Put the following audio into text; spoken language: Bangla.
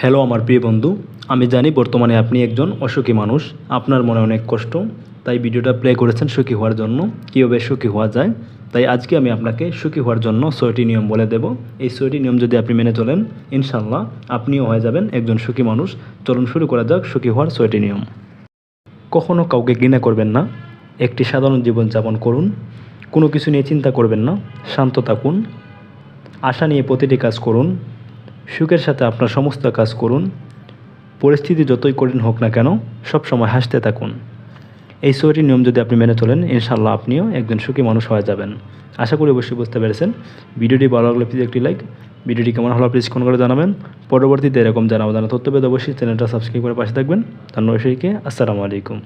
হ্যালো আমার প্রিয় বন্ধু, আমি জানি বর্তমানে আপনি একজন অসুখী মানুষ। আপনার মনে অনেক কষ্ট, তাই ভিডিওটা প্লে করেছেন সুখী হওয়ার জন্য, কীভাবে সুখী হওয়া যায়। তাই আজকে আমি আপনাকে সুখী হওয়ার জন্য 6টি নিয়ম বলে দেব। এই 6টি নিয়ম যদি আপনি মেনে চলেন, ইনশাল্লাহ আপনিও হয়ে যাবেন একজন সুখী মানুষ। চলুন শুরু করা যাক সুখী হওয়ার 6টি নিয়ম। কখনও কাউকে ঘৃণা করবেন না। একটি সাধারণ জীবনযাপন করুন। কোনো কিছু নিয়ে চিন্তা করবেন না, শান্ত থাকুন। আশা নিয়ে প্রতিটি কাজ করুন। সুখের সাথে আপনার সমস্ত কাজ করুন। পরিস্থিতি যতই কঠিন হোক না কেন, সবসময় হাসতে থাকুন। এই 6টি নিয়ম যদি আপনি মেনে চলেন, ইনশাল্লাহ আপনিও একজন সুখী মানুষ হয়ে যাবেন। আশা করি অবশ্যই বুঝতে পেরেছেন। ভিডিওটি ভালো লাগলে প্লিজ একটি লাইক, ভিডিওটি কেমন হলো প্লিজ কমেন্ট করে জানাবেন। পরবর্তীতে এরকম জানা তথ্য পেতে অবশ্যই চ্যানেলটা সাবস্ক্রাইব করে পাশে থাকবেন। ধন্যবাদ সবাইকে। আসসালামু আলাইকুম।